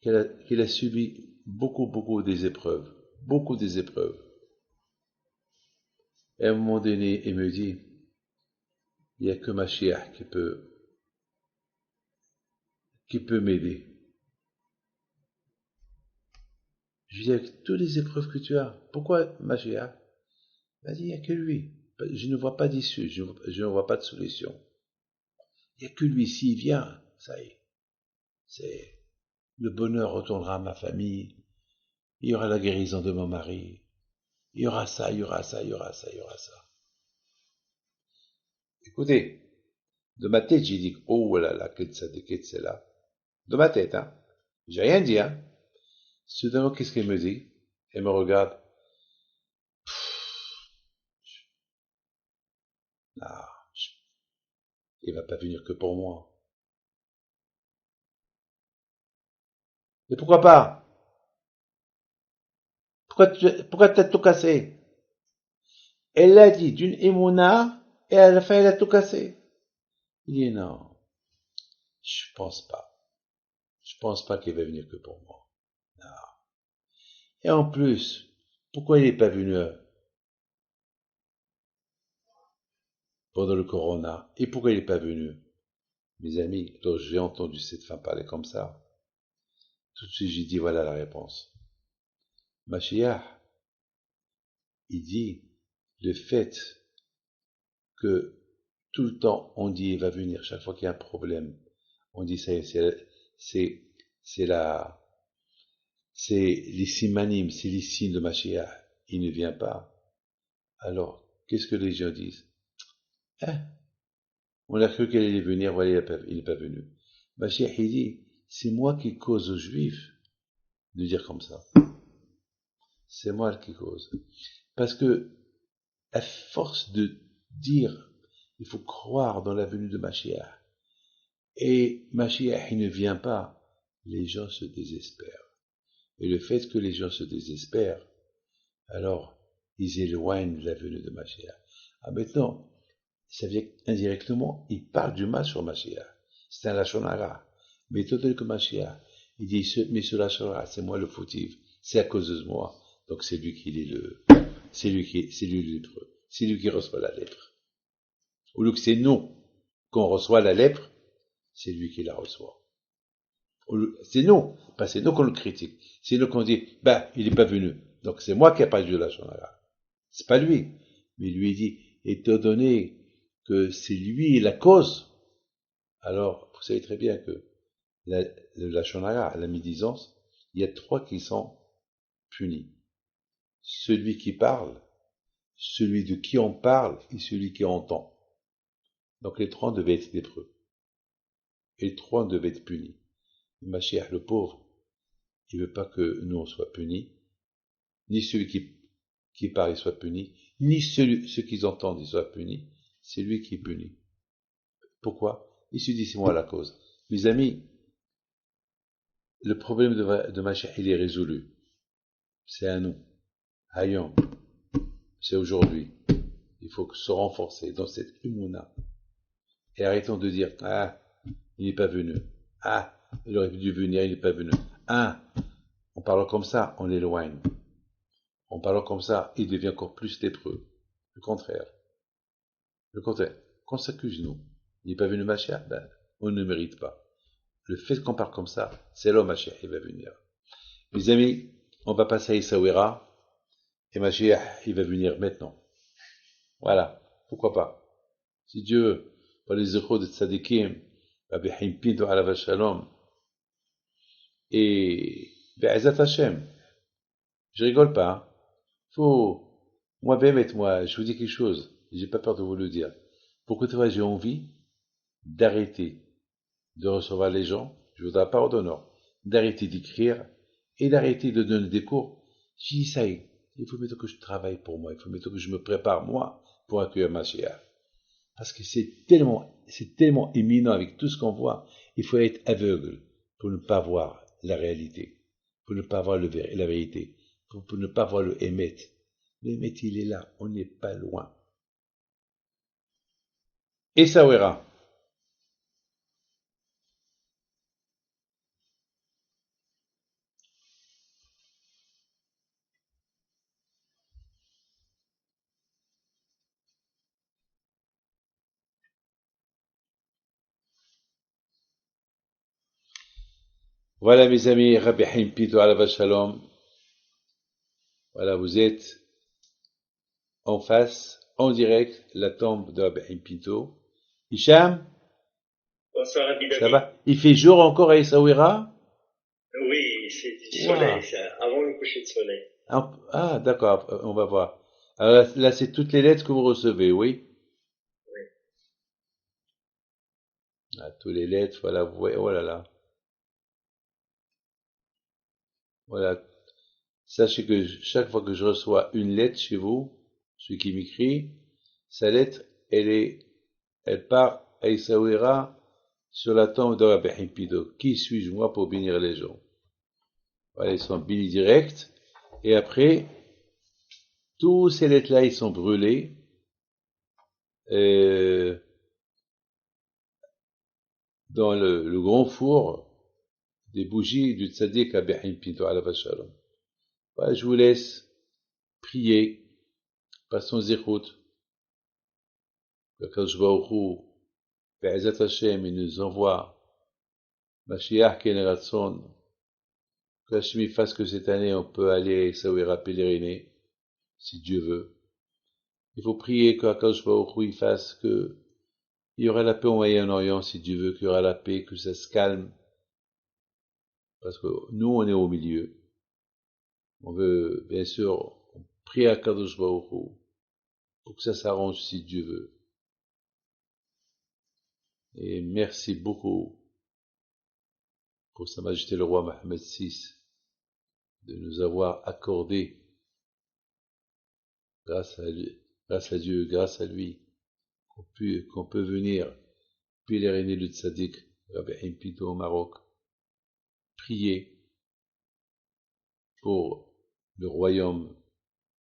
qui a subi beaucoup des épreuves. Beaucoup des épreuves. Et à un moment donné, elle me dit, il n'y a que Mashiach qui peut m'aider. Je lui dis, avec toutes les épreuves que tu as, pourquoi Mashiach? Elle dit, il n'y a que lui. Je ne vois pas d'issue, je ne vois pas de solution. Il n'y a que lui, s'il vient, ça y est. Le bonheur retournera à ma famille, il y aura la guérison de mon mari, il y aura ça, il y aura ça, il y aura ça, il y aura ça. Écoutez, de ma tête, j'ai dit, oh là là, c'est là. De ma tête, hein. J'ai rien dit, hein. Soudainement, qu'est-ce qu'elle me dit? Elle me regarde. Non, il va pas venir que pour moi. Mais pourquoi pas? Pourquoi t'as tout cassé? Elle l'a dit d'une émouna, et à la fin, elle a tout cassé. Il dit non, je pense pas. Je pense pas qu'il va venir que pour moi. Non. Et en plus, pourquoi il n'est pas venu pendant le corona? Et pourquoi il n'est pas venu? Mes amis, quand j'ai entendu cette femme parler comme ça, tout de suite j'ai dit voilà la réponse. Mashiach, il dit le fait que tout le temps on dit il va venir, chaque fois qu'il y a un problème, on dit ça, c'est les simanim, c'est les signes de Mashiach, il ne vient pas. Alors, qu'est-ce que les gens disent? Hein? On a cru qu'elle allait venir, voilà, il n'est pas venu. Mashiach, il dit, c'est moi qui cause aux Juifs de dire comme ça. C'est moi qui cause. Parce que, à force de dire, il faut croire dans la venue de Mashiach, et Mashiach, il ne vient pas, les gens se désespèrent. Et le fait que les gens se désespèrent, alors, ils éloignent la venue de Mashiach. Ah, maintenant, ça vient indirectement, il parle du mal sur Mashiach. C'est un Lachon Hara. Mais étant donné que Mashiach, il dit, mais ce Lachon Hara, c'est moi le fautif, c'est à cause de moi. Donc c'est lui qui est c'est lui le lépreux. C'est lui qui reçoit la lèpre. Au lieu que c'est nous qu'on reçoit la lèpre, c'est lui qui la reçoit. C'est nous, pas c'est nous qu'on le critique. C'est nous qu'on dit, il n'est pas venu. Donc c'est moi qui n'ai pas dû la Shonara. C'est pas lui. Mais lui dit, étant donné que c'est lui la cause, alors vous savez très bien que la Shonara, la médisance, il y a trois qui sont punis. Celui qui parle, celui de qui on parle et celui qui entend. Donc les trois devaient être lépreux. Et les trois devaient être punis. Mashiach, le pauvre, il veut pas que nous on soit punis, ni celui qui parle soit puni, ni ceux qui entendent soient punis, c'est lui qui est puni. Pourquoi? Il se dit, c'est moi la cause. Mes amis, le problème de Mashiach, il est résolu. C'est à nous. Hayom. C'est aujourd'hui. Il faut se renforcer dans cette humuna. Et arrêtons de dire, il n'est pas venu. Il aurait dû venir, il n'est pas venu. En parlant comme ça, on l'éloigne. En parlant comme ça, il devient encore plus lépreux. Le contraire. Qu'on s'accuse, nous. Il n'est pas venu Mashiach, on ne mérite pas. Le fait qu'on parle comme ça, c'est là où Mashiach, il va venir. Mes amis, on va passer à Essaouira, et Mashiach, il va venir maintenant. Voilà. Pourquoi pas? Si Dieu veut, par les échos de Tzadikim, Rabbi Pinto Alav Shalom, et Be'ezat Hashem, je rigole pas, moi, je vous dis quelque chose, j'ai pas peur de vous le dire. Pour que tu vois, j'ai envie d'arrêter de recevoir les gens, je voudrais pas d'honneur, d'arrêter d'écrire et d'arrêter de donner des cours. J'ai dit, ça y est, il faut maintenant que je travaille pour moi, il faut maintenant que je me prépare moi pour accueillir Mashiach. Parce que c'est tellement éminent avec tout ce qu'on voit, il faut être aveugle pour ne pas voir la réalité, pour ne pas voir la vérité, pour ne pas voir le émet. Le émet, il est là, on n'est pas loin. Et ça verra. Voilà mes amis, Rabbi Haim Pinto Alav Shalom. Voilà, vous êtes en face, en direct, la tombe de Rabbi Haim Pinto. Hicham, Bonsoir, Rabbi ça David. va? Il fait jour encore à Essaouira? Oui, c'est du soleil, ça, avant le coucher de soleil. D'accord, on va voir. Alors là, c'est toutes les lettres que vous recevez, oui? Oui. Toutes les lettres, voilà, vous voyez, oh là là. Voilà. Sachez que chaque fois que je reçois une lettre chez vous, celui qui m'écrit, sa lettre, elle part à Essaouira sur la tombe de Rabbi Himpido. Qui suis-je moi pour bénir les gens? Voilà, ils sont bénis direct. Et après, tous ces lettres-là, ils sont brûlés. Dans le grand four des bougies du tzaddik Rabbi Haim Pinto Alav Shalom. Voilà, je vous laisse prier, passons zichut, que Kadosh Baruch Hu, Be'ezat Hashem, il nous envoie Mashiach Ken Ratzon, que Hashem fasse que cette année on peut aller à Essaouira pèleriner, si Dieu veut. Il faut prier que Kadosh Baruch Hu il fasse que il y aura la paix au Moyen-Orient, si Dieu veut qu'il y aura la paix, que ça se calme, parce que nous on est au milieu. On veut, bien sûr, prier à Kadosh Baruch Hu pour que ça s'arrange si Dieu veut. Et merci beaucoup pour Sa Majesté le Roi Mohammed VI de nous avoir accordé, grâce à Dieu, grâce à lui, qu'on peut venir pèleriner le Tzaddik Rabbi Haim Pinto au Maroc, prier pour le royaume,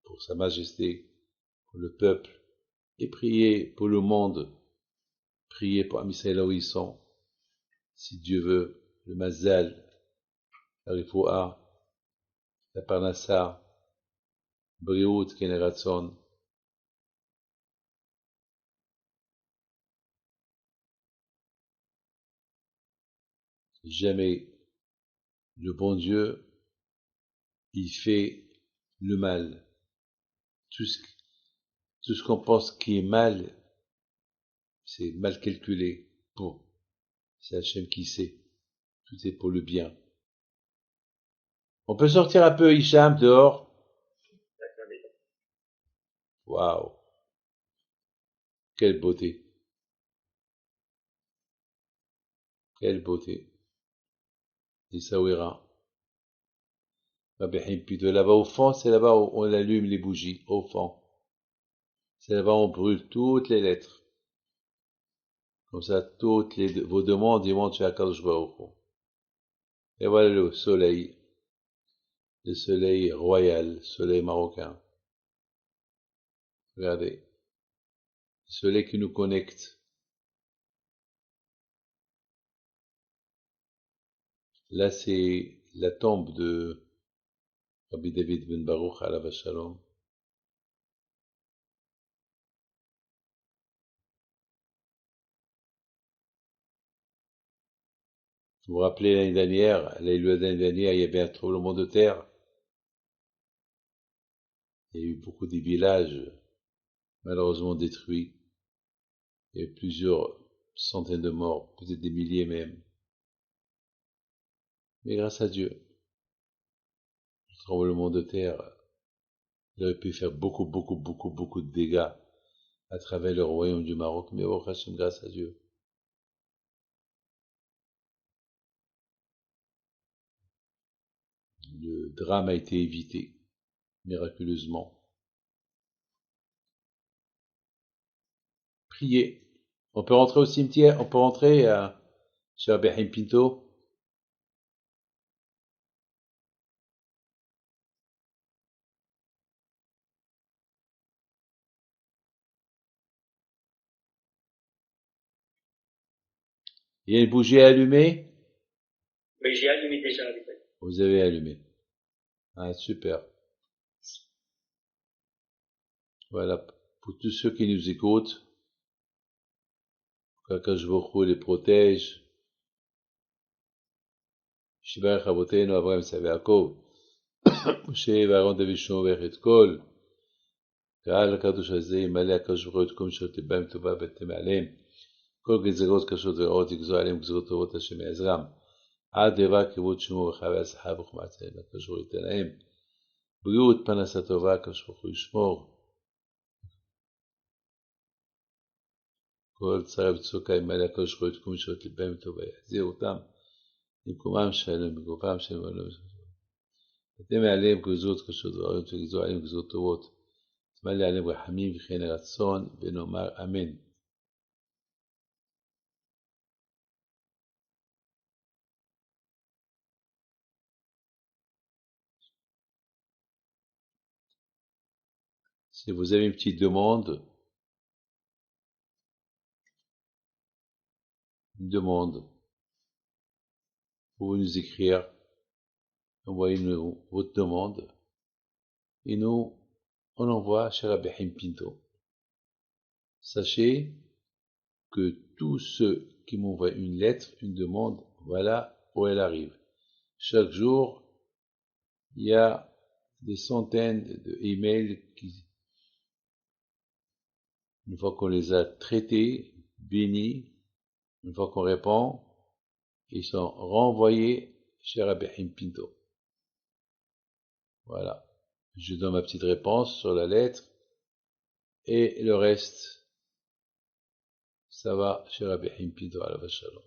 pour Sa Majesté, pour le peuple, et priez pour le monde, priez pour Am Israël là où ils sont, si Dieu veut, le Mazal, la Rifoua, la Parnassa, Briout, Keneratson. Jamais le bon Dieu, il fait le mal. Tout ce qu'on pense qui est mal, c'est mal calculé. Bon, c'est Hachem qui sait. Tout est pour le bien. On peut sortir un peu, Hicham, dehors. Waouh, quelle beauté. Quelle beauté. Essaouira. De là-bas au fond, c'est là-bas où on allume les bougies, au fond. C'est là-bas où on brûle toutes les lettres. Comme ça, vos demandes, ils montent chez Akadosh Baruch Hu. Et voilà le soleil royal, soleil marocain. Regardez, le soleil qui nous connecte. Là, c'est la tombe de Rabbi David ben Baruch alav shalom. Vous vous rappelez l'année dernière, l'année dernière, il y avait un tremblement de terre. Il y a eu beaucoup de villages malheureusement détruits. Il y a eu plusieurs centaines de morts, peut-être des milliers même. Mais grâce à Dieu, le tremblement de terre, il aurait pu faire beaucoup de dégâts à travers le royaume du Maroc, mais oh, grâce à Dieu. Le drame a été évité, miraculeusement. Priez. On peut rentrer au cimetière, on peut rentrer chez Abihim Pinto. Il y a une bougie allumée. Mais j'ai allumé déjà. Vous avez allumé. Ah, super. Voilà. Pour tous ceux qui nous écoutent, qu'Akadosh Baruch Hu les protège. שיברך אבותינו אברהם יצחק ויעקב, משה ואהרון דוד שלמה וברך את כל קהל הקדוש הזה, ימלא הקדוש ברוך הוא את כל משעות ליבם טובה ותמה עליהם. כל גזרות קשות ורעות יגזור עליהם גזרות טובות השם יעזרם. עד לבא כבוד שמו וחווה הצלחה וחוכמת חיים, הקדוש ברוך הוא ייתן להם. בריאות, פרנסה טובה, הקדוש ברוך הוא ישמור. כל צרה וצוקה ימלא הקדוש ברוך הוא את כל משעות ליבם טובה, יחזיר אותם למקומם שלם, בגופם שלם ועולם שלם. ותמה עליהם גזרות קשות ורעות וגזור עליהם גזרות טובות. תמלא עליהם רחמים וכן רצון, ונאמר אמן. Si vous avez une petite demande, vous pouvez nous écrire, envoyez-nous votre demande, et nous, on envoie chez Rabbi Pinto. Sachez que tous ceux qui m'envoient une lettre, une demande, voilà où elle arrive. Chaque jour, il y a des centaines d'emails qui, une fois qu'on les a traités, bénis, une fois qu'on répond, ils sont renvoyés chez Rabbi Pinto. Voilà. Je donne ma petite réponse sur la lettre, et le reste, ça va chez Rabbi Pinto alav shalom.